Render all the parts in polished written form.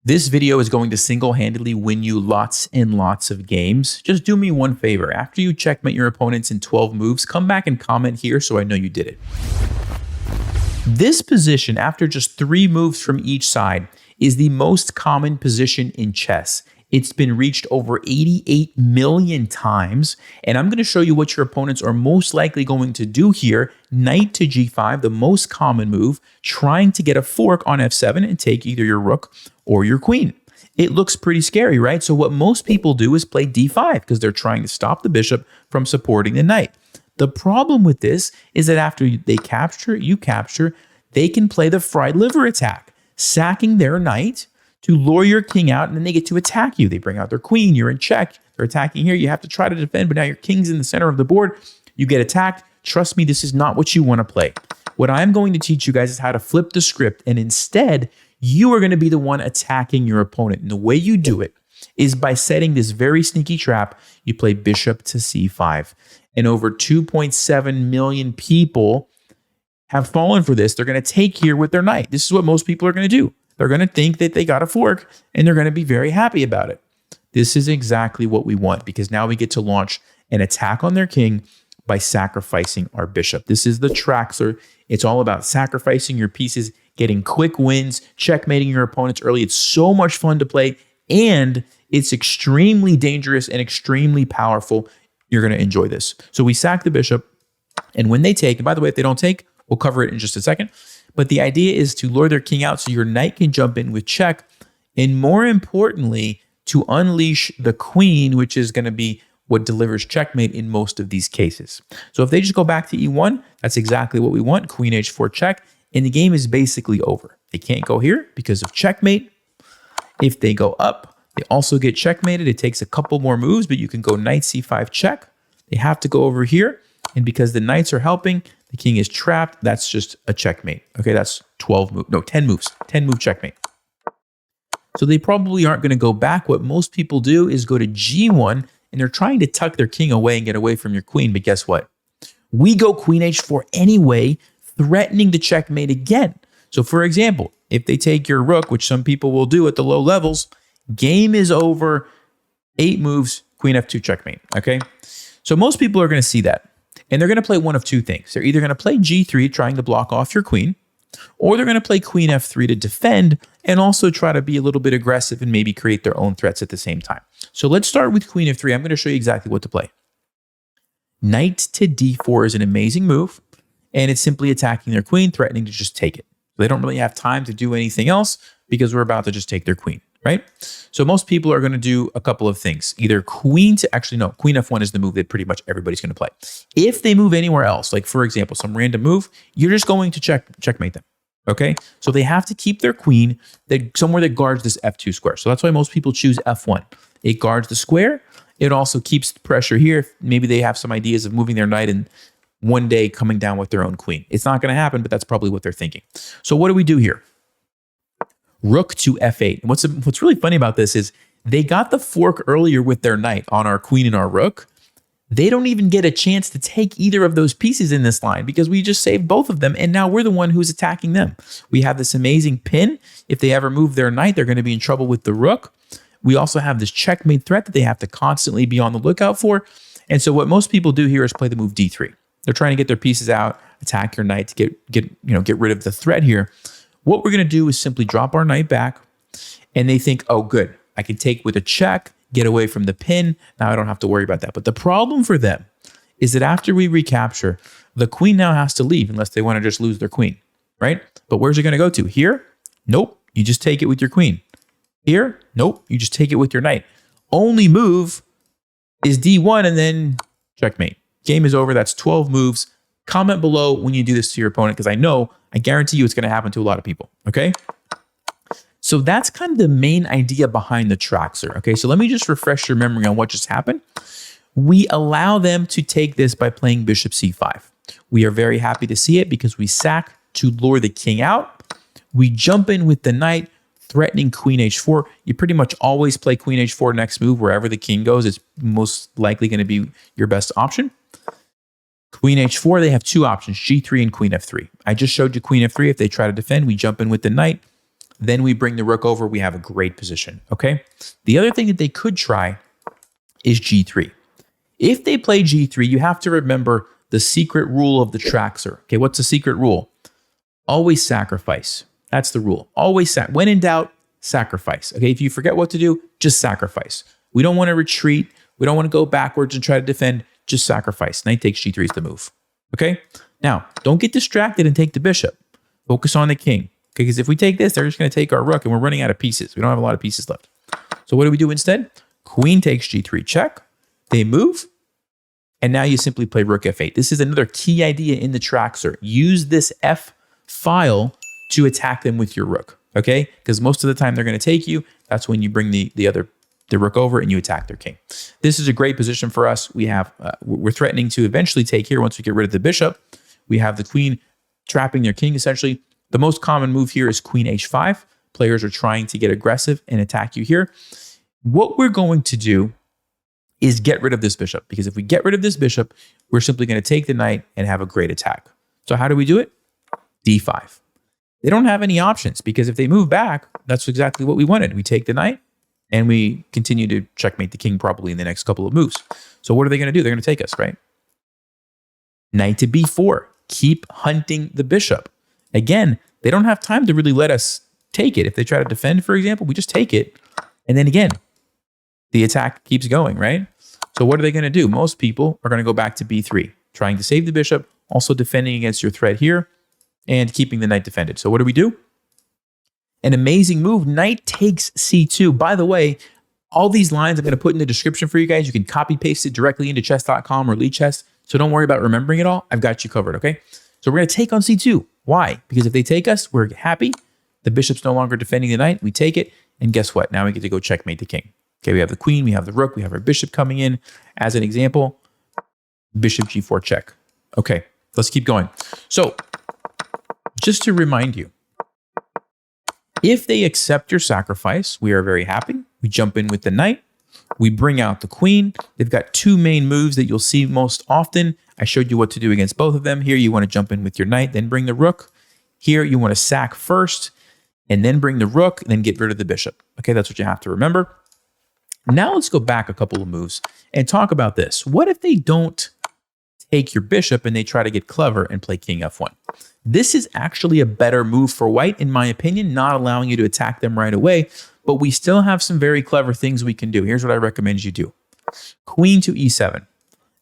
This video is going to single-handedly win you lots and lots of games. Just do me one favor. After you checkmate your opponents in 12 moves, come back and comment here so I know you did it. This position, after just 3 moves from each side, is the most common position in chess. It's been reached over 88 million times, and I'm going to show you what your opponents are most likely going to do here. Knight to g5, the most common move, trying to get a fork on f7 and take either your rook or your queen. It looks pretty scary, right? So what most people do is play d5 because they're trying to stop the bishop from supporting the knight. The problem with this is that after they capture, you capture, they can play the fried liver attack, sacking their knight to lure your king out, and then they get to attack you. They bring out their queen, you're in check, they're attacking here, you have to try to defend, but now your king's in the center of the board, you get attacked. Trust me, this is not what you want to play. What I'm going to teach you guys is how to flip the script, and instead, you are going to be the one attacking your opponent. And the way you do it is by setting this very sneaky trap. You play bishop to c5, and over 2.7 million people have fallen for this. They're going to take here with their knight. This is what most people are going to do. They're going to think that they got a fork, and they're going to be very happy about it. This is exactly what we want, because now we get to launch an attack on their king by sacrificing our bishop. This is the Traxler. It's all about sacrificing your pieces, getting quick wins, checkmating your opponents early. It's so much fun to play, and it's extremely dangerous and extremely powerful. You're going to enjoy this. So we sack the bishop, and when they take, and by the way, if they don't take, we'll cover it in just a second. But the idea is to lure their king out so your knight can jump in with check, and more importantly, to unleash the queen, which is going to be what delivers checkmate in most of these cases. So if they just go back to e1, that's exactly what we want, queen h4 check, and the game is basically over. They can't go here because of checkmate. If they go up, they also get checkmated. It takes a couple more moves, but you can go knight c5 check. They have to go over here, and because the knights are helping, the king is trapped. That's just a checkmate. Okay, that's 10 moves, 10 move checkmate. So they probably aren't going to go back. What most people do is go to g1, and they're trying to tuck their king away and get away from your queen. But guess what? We go queen h4 anyway, threatening to checkmate again. So for example, if they take your rook, which some people will do at the low levels, game is over, 8 moves, queen f2 checkmate. Okay, so most people are going to see that. And they're going to play one of two things. They're either going to play g3, trying to block off your queen, or they're going to play queen f3 to defend and also try to be a little bit aggressive and maybe create their own threats at the same time. So let's start with queen f3. I'm going to show you exactly what to play. Knight to d4 is an amazing move, and it's simply attacking their queen, threatening to just take it. They don't really have time to do anything else because we're about to just take their queen, right? So most people are going to do a couple of things. Either queen to, actually no, queen f1 is the move that pretty much everybody's going to play. If they move anywhere else, like for example, some random move, you're just going to checkmate them, okay? So they have to keep their queen somewhere that guards this f2 square. So that's why most people choose f1. It guards the square. It also keeps the pressure here. Maybe they have some ideas of moving their knight and one day coming down with their own queen. It's not going to happen, but that's probably what they're thinking. So what do we do here? Rook to f8. And what's really funny about this is they got the fork earlier with their knight on our queen and our rook. They don't even get a chance to take either of those pieces in this line because we just saved both of them, and now we're the one who's attacking them. We have this amazing pin. If they ever move their knight, they're going to be in trouble with the rook. We also have this checkmate threat that they have to constantly be on the lookout for. And so what most people do here is play the move d3. They're trying to get their pieces out, attack your knight to get rid of the threat here. What we're going to do is simply drop our knight back, and they think, oh, good, I can take with a check, get away from the pin. Now I don't have to worry about that. But the problem for them is that after we recapture, the queen now has to leave unless they want to just lose their queen, right? But where's it going to go to? Here? Nope. You just take it with your queen. Here? Nope. You just take it with your knight. Only move is d1 and then checkmate. Game is over. That's 12 moves. Comment below when you do this to your opponent because I guarantee you it's going to happen to a lot of people, okay? So that's kind of the main idea behind the Traxler, okay? So let me just refresh your memory on what just happened. We allow them to take this by playing bishop c5. We are very happy to see it because we sack to lure the king out. We jump in with the knight, threatening queen h4. You pretty much always play queen h4 next move. Wherever the king goes, it's most likely going to be your best option. Queen h4, they have two options, g3 and queen f3. I just showed you queen f3. If they try to defend, we jump in with the knight. Then we bring the rook over. We have a great position, okay? The other thing that they could try is g3. If they play g3, you have to remember the secret rule of the Traxer. Okay, what's the secret rule? Always sacrifice. That's the rule. Always when in doubt, sacrifice. Okay, if you forget what to do, just sacrifice. We don't want to retreat. We don't want to go backwards and try to defend. Just sacrifice. Knight takes g3 is the move. Okay, now don't get distracted and take the bishop. Focus on the king. Okay, because if we take this, they're just going to take our rook and we're running out of pieces. We don't have a lot of pieces left. So what do we do instead? Queen takes g3 check. They move. And now you simply play rook f8. This is another key idea in the Traxer. Use this f file to attack them with your rook. Okay, because most of the time they're going to take you. That's when you bring the rook over and you attack their king. This is a great position for us. We're threatening to eventually take here once we get rid of the bishop. We have the queen trapping their king essentially. The most common move here is queen h5. Players are trying to get aggressive and attack you here. What we're going to do is get rid of this bishop, because if we get rid of this bishop, we're simply going to take the knight and have a great attack. So how do we do it? d5. They don't have any options, because if they move back, that's exactly what we wanted. We take the knight and we continue to checkmate the king probably in the next couple of moves. So what are they going to do? They're going to take us, right? Knight to b4. Keep hunting the bishop. Again, they don't have time to really let us take it. If they try to defend, for example, we just take it. And then again, the attack keeps going, right? So what are they going to do? Most people are going to go back to b3, trying to save the bishop, also defending against your threat here, and keeping the knight defended. So what do we do? An amazing move, knight takes c2. By the way, all these lines I'm going to put in the description for you guys. You can copy paste it directly into chess.com or Chess. So don't worry about remembering it all. I've got you covered, okay? So we're going to take on c2. Why? Because if they take us, we're happy. The bishop's no longer defending the knight. We take it, and guess what? Now we get to go checkmate the king. Okay, we have the queen, we have the rook, we have our bishop coming in. As an example, bishop g4 check. Okay, let's keep going. So, just to remind you, if they accept your sacrifice, we are very happy. We jump in with the knight. We bring out the queen. They've got two main moves that you'll see most often. I showed you what to do against both of them. Here, you want to jump in with your knight, then bring the rook. Here, you want to sack first, and then bring the rook, and then get rid of the bishop. Okay, that's what you have to remember. Now let's go back a couple of moves and talk about this. What if they don't take your bishop and they try to get clever and play king f1? This is actually a better move for white, in my opinion, not allowing you to attack them right away, but we still have some very clever things we can do. Here's what I recommend you do. Queen to e7.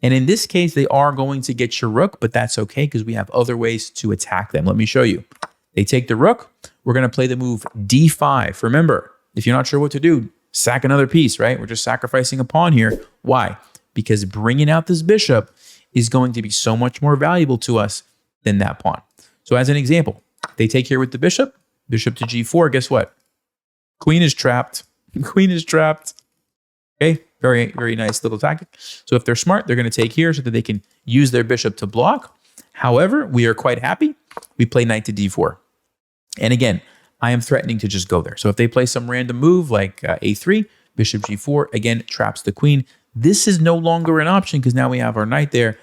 And in this case, they are going to get your rook, but that's okay because we have other ways to attack them. Let me show you. They take the rook. We're going to play the move d5. Remember, if you're not sure what to do, sack another piece, right? We're just sacrificing a pawn here. Why? Because bringing out this bishop is going to be so much more valuable to us than that pawn. So as an example, they take here with the bishop to g4. Guess what? Queen is trapped. Queen is trapped. Okay, very, very nice little tactic. So if they're smart, they're going to take here so that they can use their bishop to block. However, we are quite happy. We play knight to d4. And again, I am threatening to just go there. So if they play some random move like a3, bishop g4, again, traps the queen. This is no longer an option because now we have our knight there.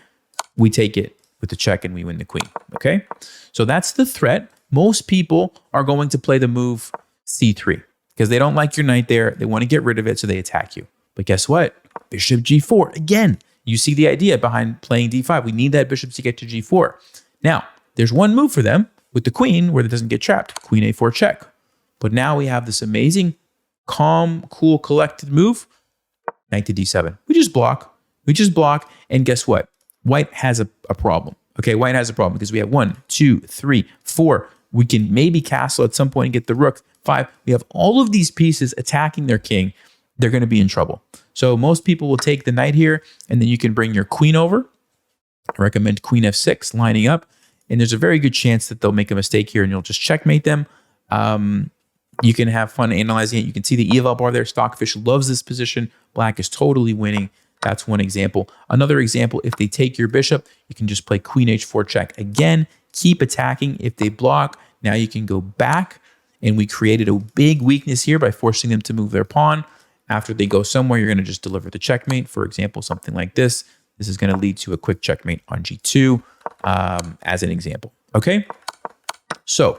We take it with the check and we win the queen, okay? So that's the threat. Most people are going to play the move c3 because they don't like your knight there. They want to get rid of it, so they attack you. But guess what? Bishop g4. Again, you see the idea behind playing d5. We need that bishop to get to g4. Now, there's one move for them with the queen where it doesn't get trapped. Queen a4 check. But now we have this amazing, calm, cool, collected move. Knight to d7. We just block. We just block. And guess what? White has a problem. Okay, white has a problem because we have 1, 2, 3, 4. We can maybe castle at some point and get the rook. 5. We have all of these pieces attacking their king. They're going to be in trouble. So most people will take the knight here, and then you can bring your queen over. I recommend queen f6, lining up. And there's a very good chance that they'll make a mistake here and you'll just checkmate them. You can have fun analyzing it. You can see the eval bar there. Stockfish loves this position. Black is totally winning. That's one example. Another example, if they take your bishop, you can just play queen h4 check. Again, keep attacking. If they block, now you can go back. And we created a big weakness here by forcing them to move their pawn. After they go somewhere, you're going to just deliver the checkmate. For example, something like this. This is going to lead to a quick checkmate on g2 as an example. Okay? So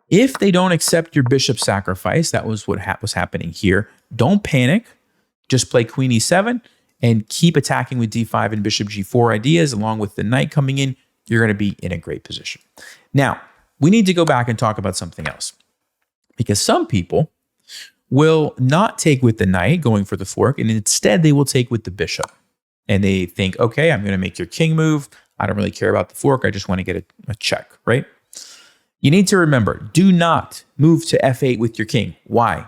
If they don't accept your bishop sacrifice, that was what was happening here. Don't panic. Just play queen e7 and keep attacking with d5 and bishop g4 ideas along with the knight coming in. You're going to be in a great position. Now, we need to go back and talk about something else because some people will not take with the knight going for the fork, and instead they will take with the bishop. And they think, okay, I'm going to make your king move. I don't really care about the fork. I just want to get a check, right? You need to remember, do not move to f8 with your king. Why?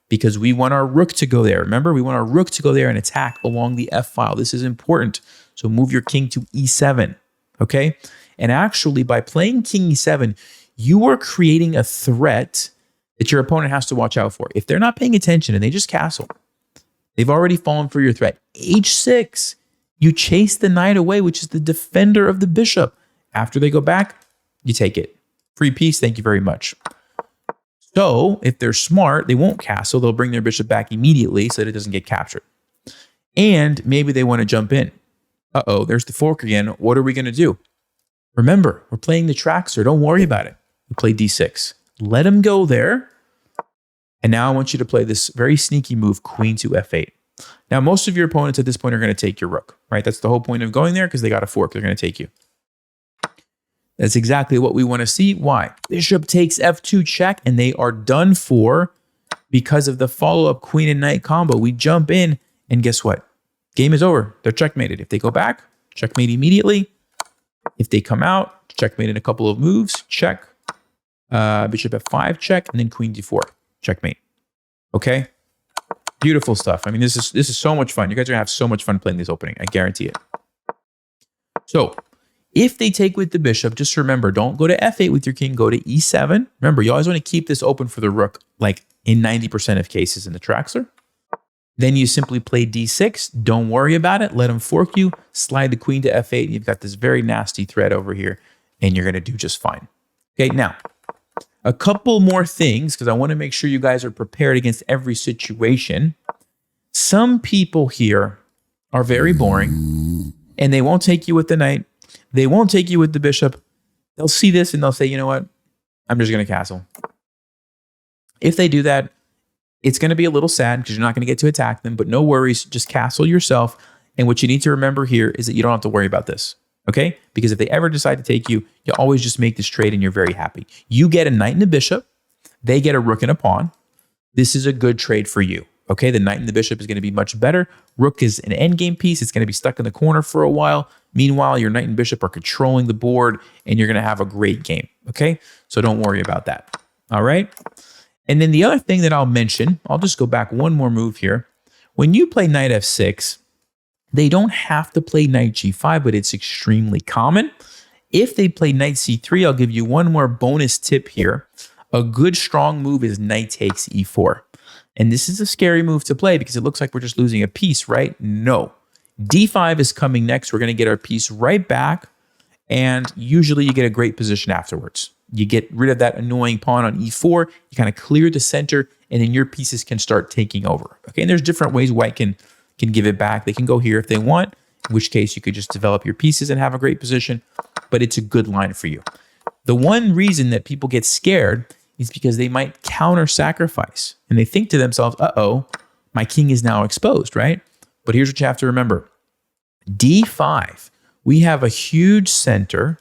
Because we want our rook to go there. Remember, we want our rook to go there and attack along the f file. This is important. So move your king to e7, okay? And actually, by playing king e7, you are creating a threat that your opponent has to watch out for. If they're not paying attention and they just castle, they've already fallen for your threat. h6, you chase the knight away, which is the defender of the bishop. After they go back, you take it. Free piece, thank you very much. So if they're smart, they won't castle. They'll bring their bishop back immediately so that it doesn't get captured. And maybe they want to jump in. Uh-oh, there's the fork again. What are we going to do? Remember, we're playing the trackster. Don't worry about it. We play d6. Let him go there. And now I want you to play this very sneaky move, queen to f8. Now, most of your opponents at this point are going to take your rook, right? That's the whole point of going there because they got a fork. They're going to take you. That's exactly what we want to see. Why? Bishop takes f2 check, and they are done for because of the follow-up queen and knight combo. We jump in, and guess what? Game is over. They're checkmated. If they go back, checkmate immediately. If they come out, checkmate in a couple of moves, check. Bishop f5, check, and then queen d4, checkmate. Okay? Beautiful stuff. I mean, this is so much fun. You guys are going to have so much fun playing this opening. I guarantee it. So, if they take with the bishop, just remember, don't go to f8 with your king, go to e7. Remember, you always want to keep this open for the rook, like in 90% of cases in the Traxler. Then you simply play d6. Don't worry about it. Let them fork you. Slide the queen to f8. You've got this very nasty threat over here, and you're going to do just fine. Okay, now, a couple more things, because I want to make sure you guys are prepared against every situation. Some people here are very boring, and they won't take you with the knight. They won't take you with the bishop. They'll see this and they'll say, you know what? I'm just going to castle. If they do that, it's going to be a little sad because you're not going to get to attack them, but no worries. Just castle yourself. And what you need to remember here is that you don't have to worry about this, okay? Because if they ever decide to take you, you always just make this trade and you're very happy. You get a knight and a bishop. They get a rook and a pawn. This is a good trade for you. Okay, the knight and the bishop is going to be much better. Rook is an endgame piece. It's going to be stuck in the corner for a while. Meanwhile, your knight and bishop are controlling the board, and you're going to have a great game. Okay, so don't worry about that. All right. And then the other thing that I'll mention, I'll just go back one more move here. When you play knight f6, they don't have to play knight g5, but it's extremely common. If they play knight c3, I'll give you one more bonus tip here. A good strong move is knight takes e4. And this is a scary move to play because it looks like we're just losing a piece, right? No. D5 is coming next. We're going to get our piece right back. And usually you get a great position afterwards. You get rid of that annoying pawn on e4. You kind of clear the center, and then your pieces can start taking over. Okay, and there's different ways white can give it back. They can go here if they want, in which case you could just develop your pieces and have a great position. But it's a good line for you. The one reason that people get scared is because they might counter-sacrifice. And they think to themselves, uh-oh, my king is now exposed, right? But here's what you have to remember. D5, we have a huge center.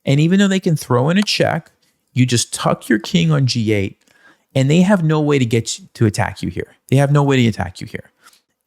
And even though they can throw in a check, you just tuck your king on g8. And they have no way to get to attack you here. They have no way to attack you here.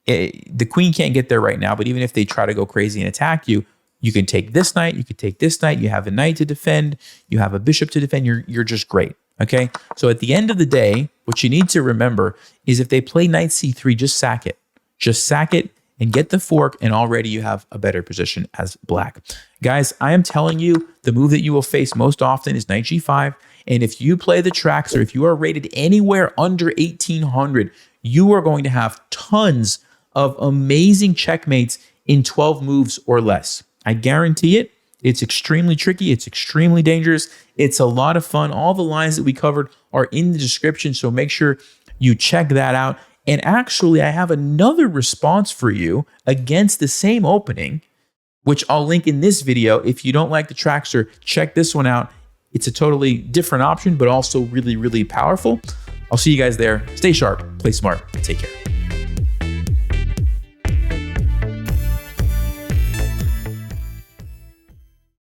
The queen can't get there right now. But even if they try to go crazy and attack you, you can take this knight. You can take this knight. You have a knight to defend. You have a bishop to defend. You're just great. Okay, so at the end of the day, what you need to remember is if they play knight c3, just sack it. Just sack it and get the fork, and already you have a better position as black. Guys, I am telling you, the move that you will face most often is knight g5. And if you play the tracks, or if you are rated anywhere under 1800, you are going to have tons of amazing checkmates in 12 moves or less. I guarantee it. It's extremely tricky. It's extremely dangerous. It's a lot of fun. All the lines that we covered are in the description, so make sure you check that out. And actually, I have another response for you against the same opening, which I'll link in this video. If you don't like the Trackster, check this one out. It's a totally different option, but also really, really powerful. I'll see you guys there. Stay sharp, play smart, and take care.